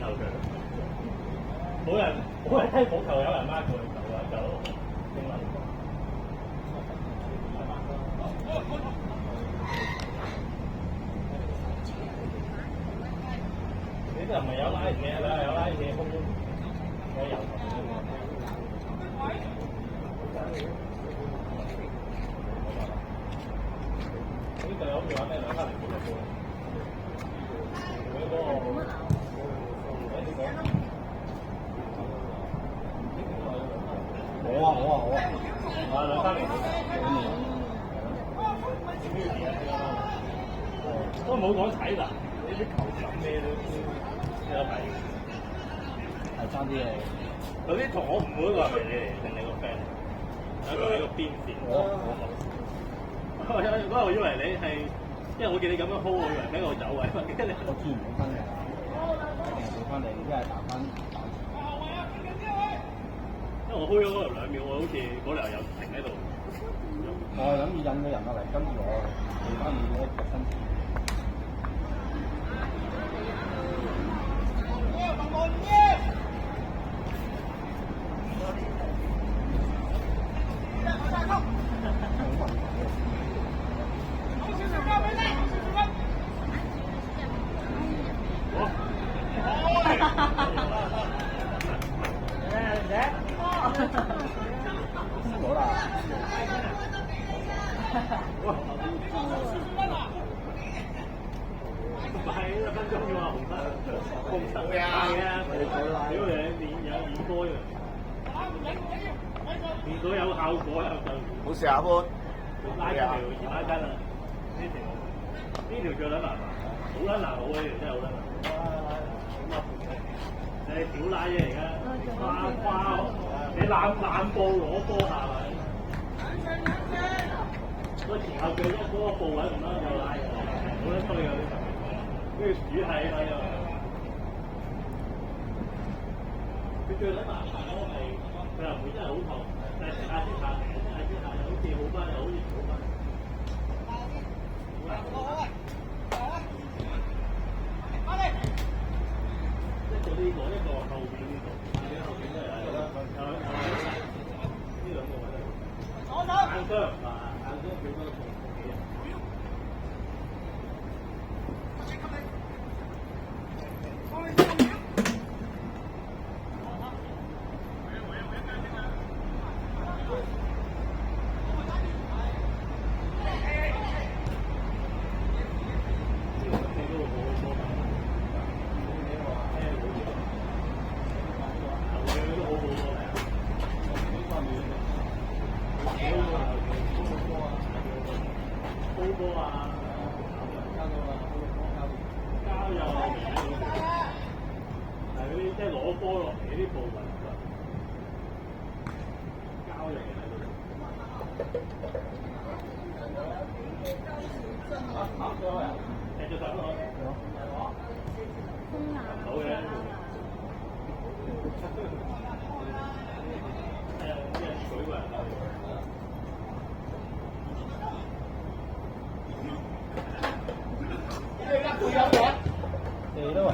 球場，冇人踢保球，有人孖佢就英文。呢度唔係有拉嘅啦，有拉嘅空有油呢度有好似話咩2-3年冇得過。我2-3年都冇講睇啦，呢啲球場咩都有睇，係爭啲嘢。有啲同我唔會話係你嚟定你個 friend， 有一個喺個邊線。我以為你係，因為我見你咁樣 hold， 我以為俾我走位，跟住我見唔到分嘅，俾翻你，一係打翻。因為我 hold 咗嗰2秒，我好似嗰條有停喺度。我係諗住引個人落嚟，跟住我俾翻你一個身體。好啦，快1分鐘啫嘛，紅燈係啊，屌你練波嘅，練到有效果又就冇事啊，潘。拉條2碼筋啦，呢條最撚麻煩，好撚難好嘅，呢條真係好撚難。你屌拉啫而家，花你攬步攞波下咪，個前後腳嗰個步位咁樣就拉，好撚衰㗎呢球，跟住主係嘛又，佢最撚麻煩嗰個係佢又唔會真係好痛，但係成下先下又好似好翻又好似唔好翻。一個呢個一個後邊呢個，後邊都係呢兩個位都硬傷啊！硬傷幾多痛幾日？即係攞波落嚟呢啲部位，交嚟嘅喺度。繼續上咯，好嘅。啲人舉過人啦。嚟啦喂！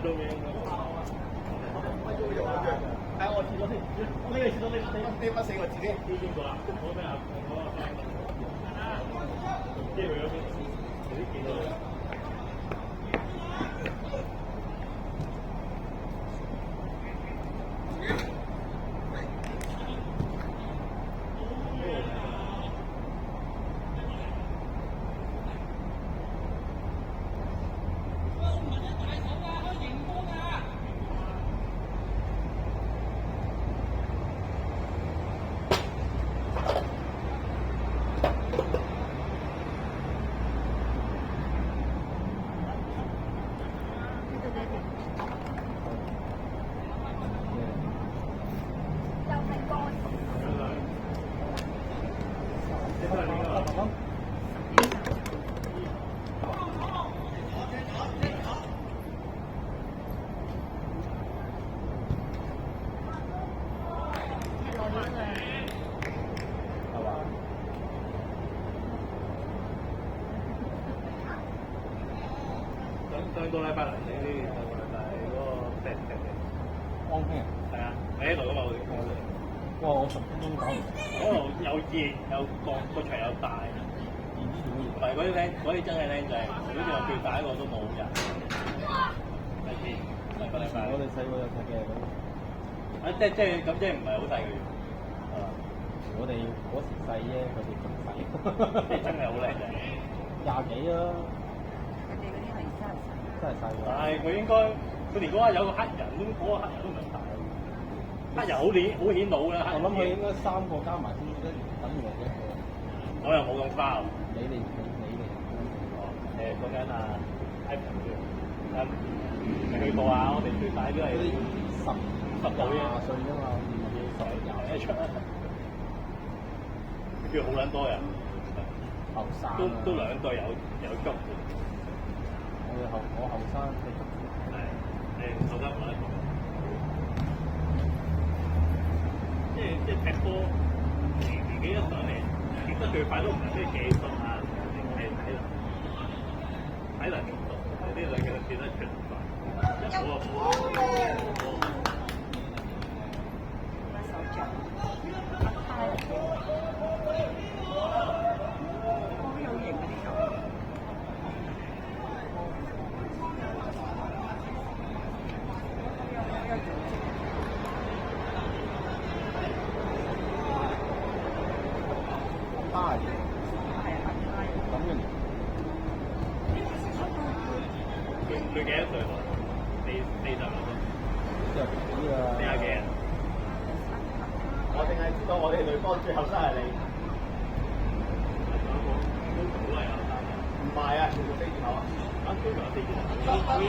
到嘅。睇我廁所先，我呢個廁所你啲乜4個字先？叫邊個啊？我咩啊？我機會嗰邊，有啲見到你。上個禮拜嚟呢啲，上個禮拜嗰個踢安興啊！係啊，喺呢度噶嘛我哋。哇！我10分鐘搞唔掂。嗰度又熱又凍，個場又大。唔係嗰啲真係靚仔，好似話最大一個都冇人。係先，上個禮拜。我哋細個有踢嘅咁。啊，即係咁，即係唔係好細嘅啫。係嘛？我哋嗰時細啫，佢哋仲細。即係真係好靚仔。20幾啦。佢哋嗰啲係真係細㗎。但係佢應該，佢連嗰個有個黑人都嗰個黑人都唔係大。黑人好顯老啦。我諗佢應該3個加埋先等於我一個。我又冇咁包。你哋。講緊啊 ，iPhone 嘅，未去過啊！我哋最大都係10到啫，歲啫嘛，10出啦。叫好撚多人，後生都2隊有足。我後生，係後生冇得講。即係踢波，年紀一上嚟，跌得最快都唔係咩技術啊，係體能程度，呢兩個跌得最快。我手掌，好有型啊！呢個。佢幾多歲喎？40多。40幾啊？我淨係知道我哋隊波最後生係你。都好係後生。唔係啊，全部4字頭啊。啊，都仲有4字頭。得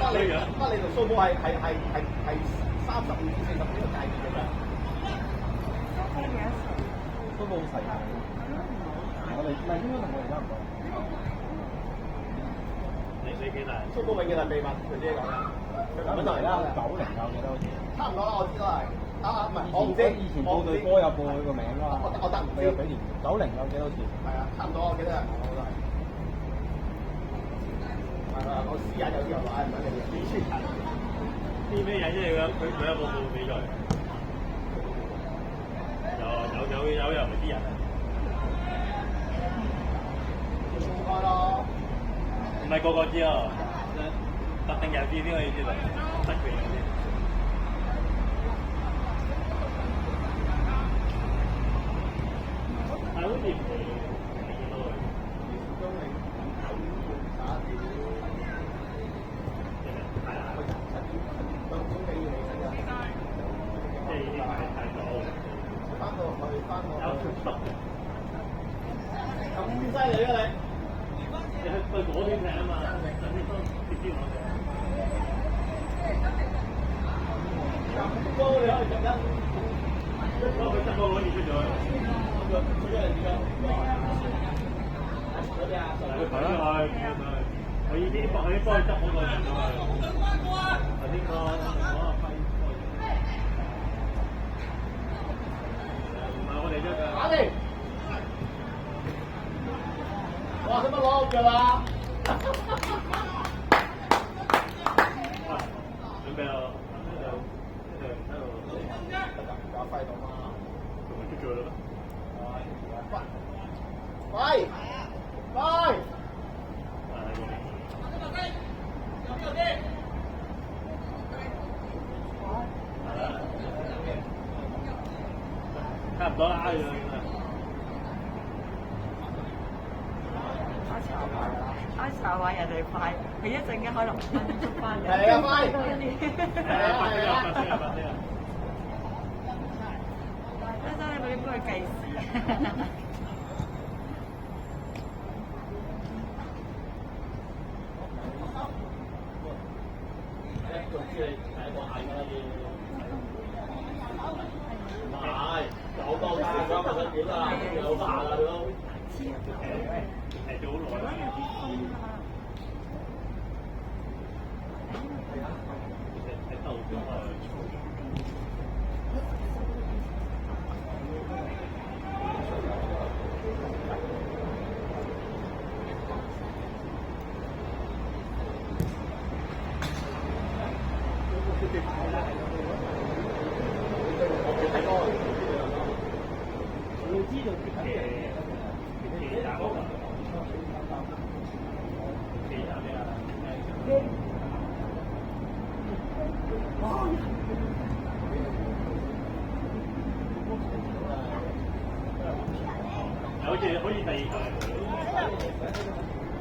你條蘇波係32至40呢個界別嘅啫。都冇細嘅。我哋唔係應該同我哋差唔多。你幾大？蘇波永遠係秘密，佢自己講嘅。咁就係啦，90有幾多好似？差唔多啦，我知道係。唔係，我唔知。以前報隊波有報佢個名㗎嘛。我得唔知。你有幾年？90有幾多次？係啊，差唔多，我記得係我都係。係啊，我私隱有啲人話唔係你私傳人。啲咩人啫？佢有冇報比賽？有人唔係啲人啊？公開咯。唔係個個知啊，特定人士先可以知道，特權嗰啲。係好似唔係幾多嘅。都係打啲係啊，都幾要起身㗎。即係已經係太早。翻到有條濕嘅。咁犀利啊你！你去對嗰邊踢啊嘛，等啲都跌啲落去。咁高你可以執得，攞佢執嗰個熱出咗去。出咗嚟點樣？嗰啲啊，佢抬咗去，我已經幫佢執嗰個人咗去。頭先個輝，唔係我哋啫㗎。打你！哇！使乜攞腳啊？準備俾我，呢度喺度打揮到嘛？仲未出咗啦喂喂！差唔多啦，查話人哋快，佢一陣間可能5分鐘翻嚟。係啊，快！係啊，發聲啊！真係佢幫佢計時。總之你第一個嗌㗎啦要，唔係有當時咁咪得點啦，有下啦都。係做好耐啦。喺度咗啊！好似可以第二台，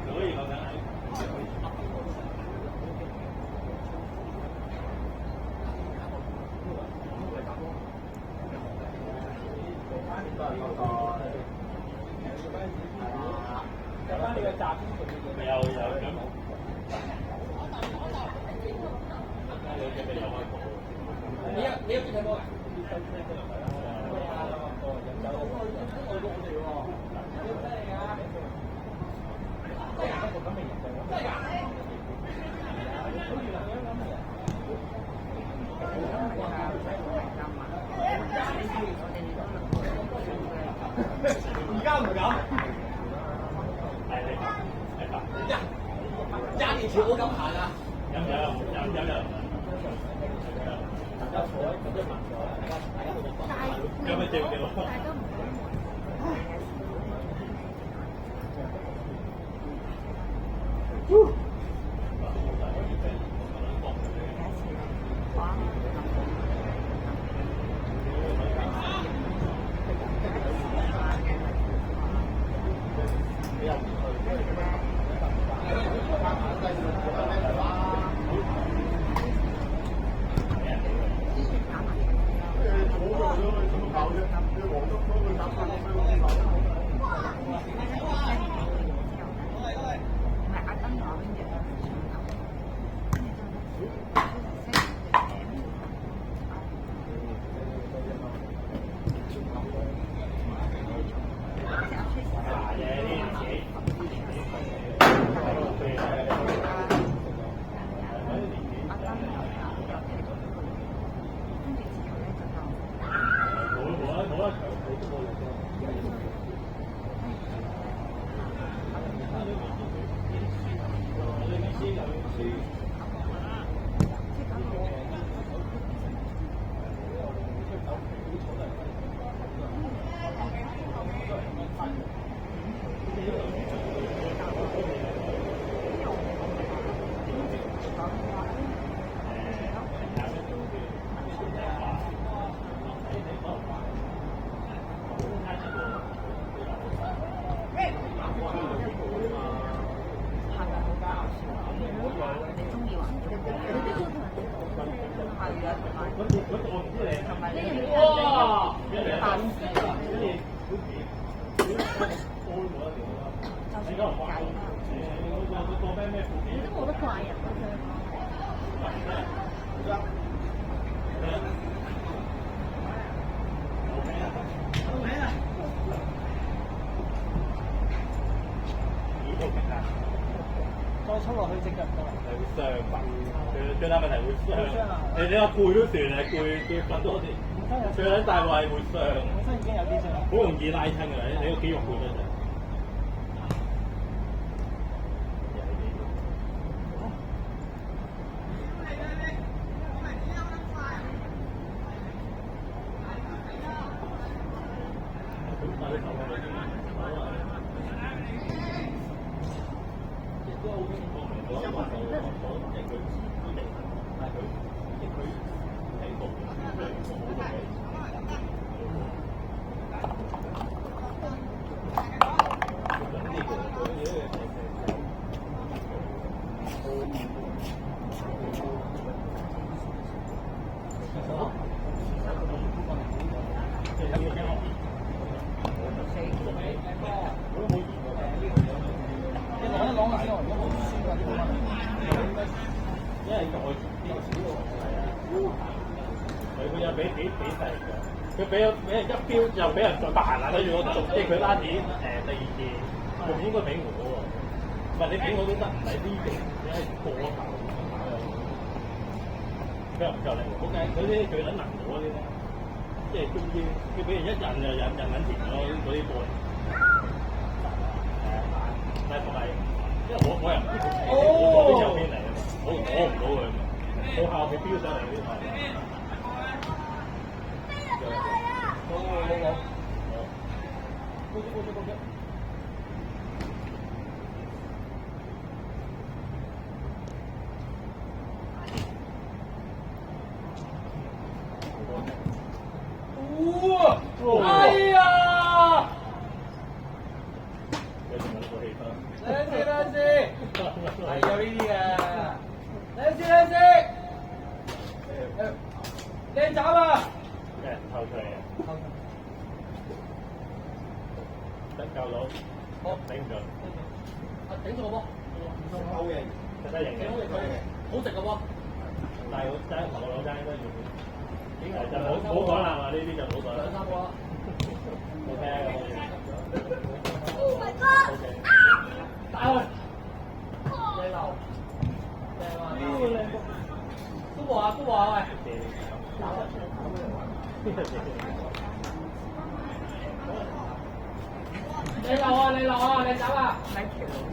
可以講緊。有翻你個集先有咁。你有邊睇波㗎？而家唔敢。廿年前我咁行啊！有咩證嘅？再衝落去隻腳唔得。係會傷吧？最大問題會傷。你話攰都算啊，攰瞓多啲。最撚大鑊係會傷。本身已經有啲傷。好容易拉親㗎，你個肌肉攰得滯。佢又俾細嘅，佢俾人一標又俾人再彈啦，跟住我仲即係佢拉點第二件，仲應該俾我喎，唔係你俾我都得，唔係呢邊你係過頭佢又唔夠你，好計佢啲最撚能攞嗰啲咧，即係中啲，佢俾人一印就印緊錢咯，嗰啲波嚟，但係同埋因為我又唔知我邊有邊嚟啊嘛，我攞唔到佢嘛，我靠佢飆上嚟呢塊。哎呀！有啲咁嘅氣氛。兩次，係有呢啲嘅。兩次，靚斬啊！透出嚟啊！得夠到，好頂唔住。頂住個波，好型，實得型嘅，好食個波。但係我爭同我老爭應該要。就冇講啦嘛，呢啲就冇講啦。兩三個啦。OK 嘅。Oh my god！ 打去。靚流。靚啊！都話喂。你流啊！你走啊！咪條老師。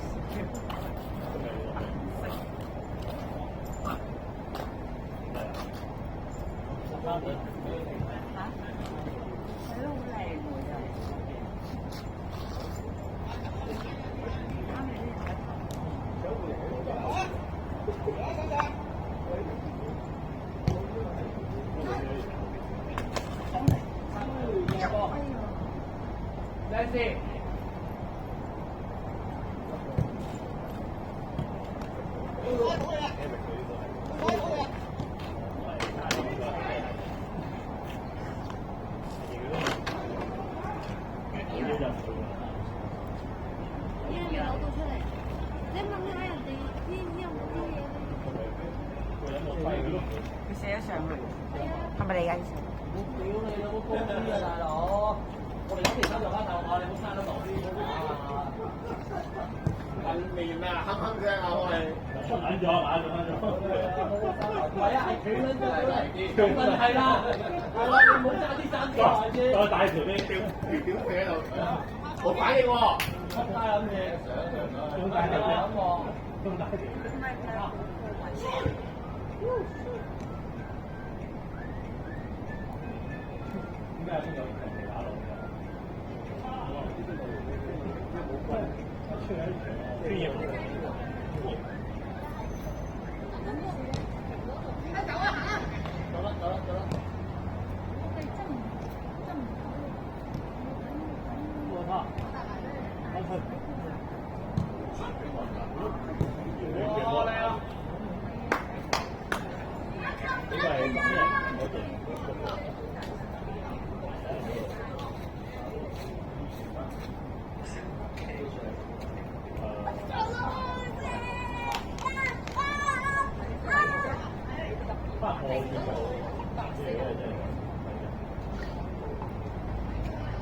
嚇？係都好靚喎真係。啱你呢靚事。佢寫咗上去，係咪你㗎？我屌你老母高啲啊大佬！我哋飲其他就翻頭啊！你冇生得落啲啊！未完咩啊？哼哼聲啊！我哋玩咗。唔係啊，係佢撚咗嚟，咁問題啦，係啦，你唔好揸啲生出嚟先。我大條俾你屌佢喺度，冇反應喎。出街諗嘢，咁大條諗喎。咁大條。點解邊有人嚟打落㗎？專業。走啦！我操！我嚟啦！呢個係咩？我哋。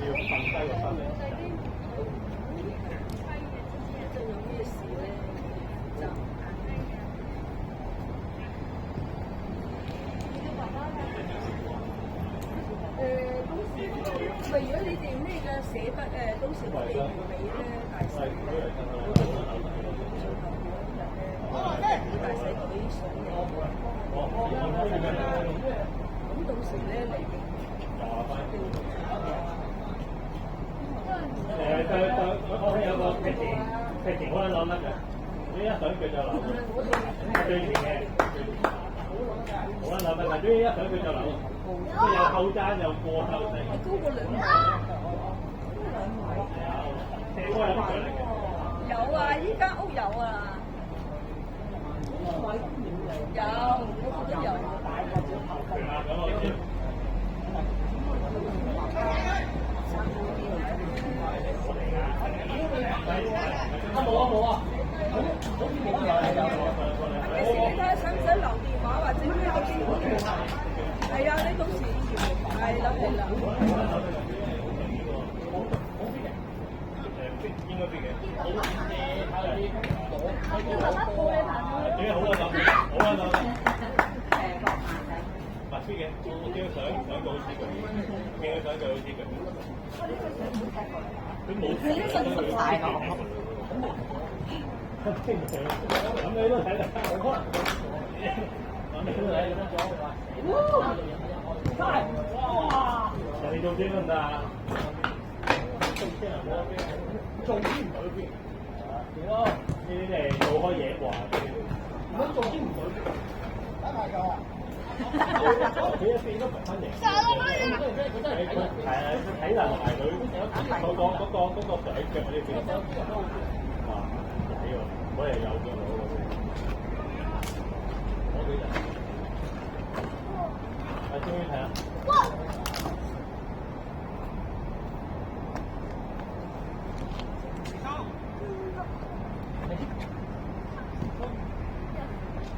要瞓低個身嚟。咪如果你哋咩嘅捨得都捨得你尾咧，大細大細嗰啲相咁到時咧嚟踢前好撚扭甩嘅，呢一上腳就扭，最前嘅，好撚扭甩，但係呢一上腳就扭，即係有後踭又過後勢。高過2米，踢波有啲腳力嘅。有啊，依間屋有啊。有，我覺得有。係啊，咁我知。冇啊！你睇下使唔使留電話或者咩嘅機會？係啊，你到時係啦。應該邊嘅？爸爸抱你行咗。點解好撚扭？好撚扭？白邊嘅，我見佢想過好似佢，見佢想過好似佢。佢冇信心大咯。咁你都睇啦，我你都睇哇！人哋做邊得唔得啊？做邊唔對邊？點咯？呢啲係做開嘢啩？如果做邊唔對邊？梗係夠啊！佢一邊都唔分型。係啊，體能同埋佢嗰個腳腳嗰啲邊？哇！抵喎，我哋有腳佬喎。我幾人？終於睇下。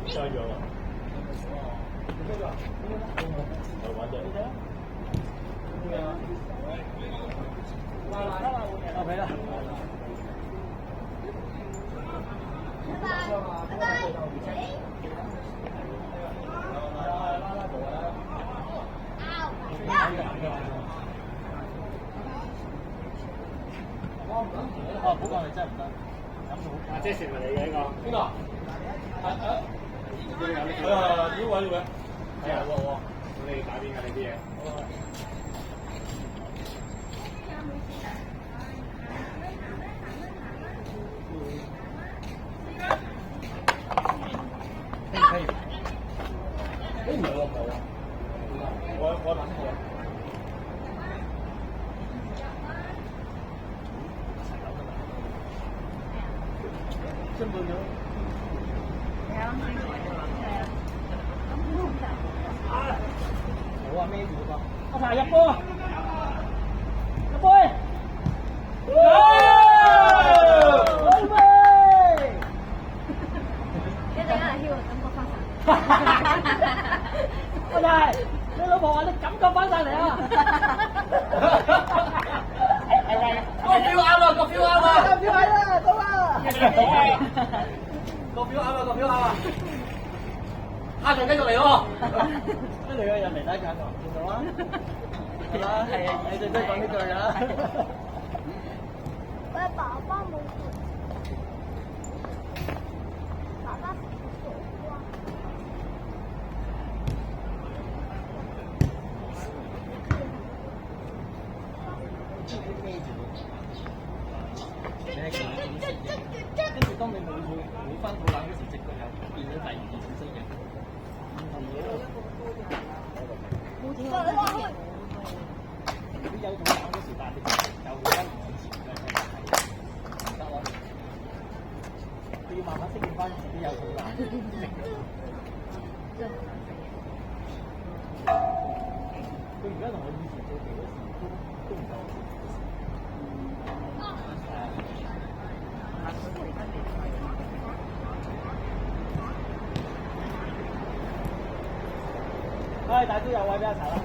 再咗啦。我玩咗。我俾啦。哦，嗰個係真係唔得。阿姐食埋你嘅呢個。邊個？呢位呢位。係啊，我你打邊㗎你啲嘢？可以。誒唔係喎，唔係喎。我諗過。真冇咗。係啊，係啊。好啊，孭住個，阿排入波，入波！好咩？一陣間係感覺翻晒。阿排，你老婆話你感覺翻晒嚟啊！個 feel 啱啊！個 feel 啱啊！個 feel 係啦，到啦！個 feel 啱啊！個 feel 啱啊！下場繼續嚟喎！跟住個人嚟睇下，見到啦，係啦，係啊，你哋都講呢句㗎。喂，爸爸冇事。爸爸手瓜。跟住當你冇翻肚腩嗰時，隻腳又變咗第二件身形。冇錢啊！你有肚腩嗰時，但係你有翻以前嘅唔得咯。你要慢慢適應翻自己有肚腩。佢而家同我以前做戲嗰時都唔夠。大都有位俾阿查啦。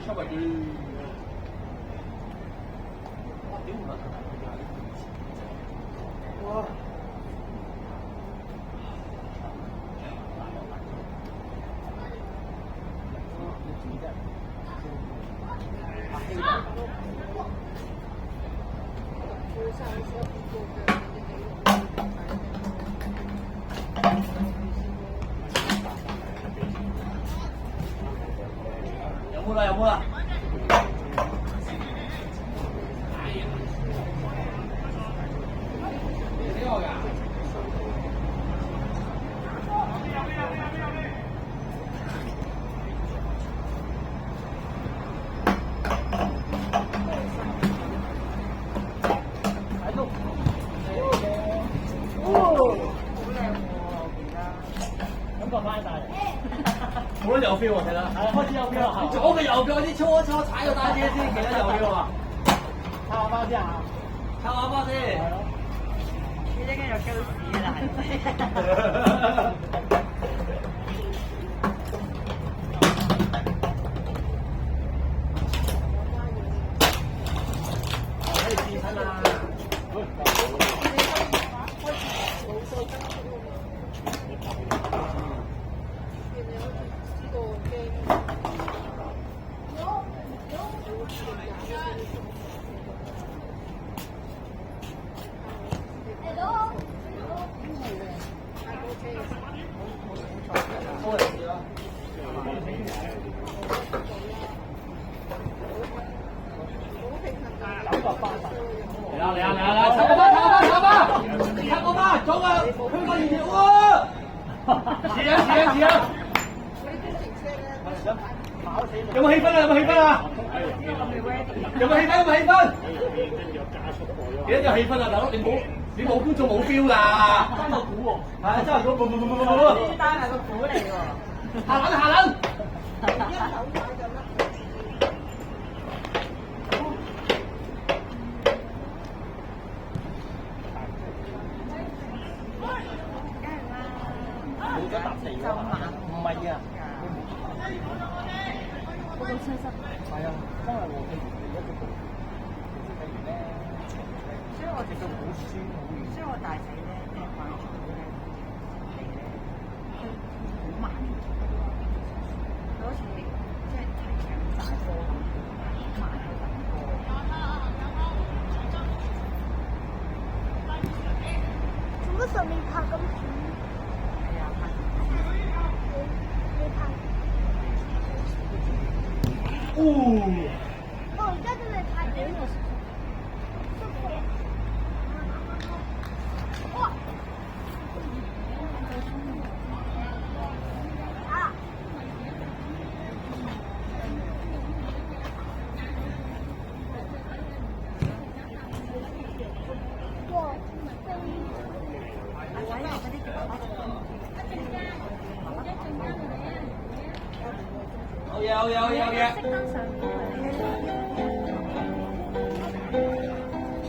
出埋佢。哇！屌唔係，哇！有冇啦？有冇啦？感覺翻晒嚟，好多有 feel 喎，其實係開始有 feel 啦，左嘅右腳啲搓一搓踩個單車先，其實有 feel 啊！抄下包先嚇，抄下包先。係咯。你應該有鳩屎啦，可以試親啦。嚟啦嚟啦嚟啦嚟！插個包插個包插個包，左腳推個二條喎！試啊試啊試啊！有冇氣氛啊？有冇氣氛啊？有冇氣氛？有冇氣氛？幾多有氣氛啊？大佬你冇觀眾冇 feel 㗎！真係估喎，係真係估呢單係個股嚟喎。下撚下撚！冇咗笪地喎，唔係啊，好車身。係啊，真係和氣而一個睇完咧，所以我直到好酸好軟。所以我大仔咧，即係慣咗咧，嚟咧，佢好慢，佢好似即係提緊大波咁，慢去等波。做乜上面拍咁遠？係啊，拍你拍？我而家真係拍緊我。哇！啊！哇！阿仔嗰啲爸爸有嘢有嘢有嘢有嘢。識得上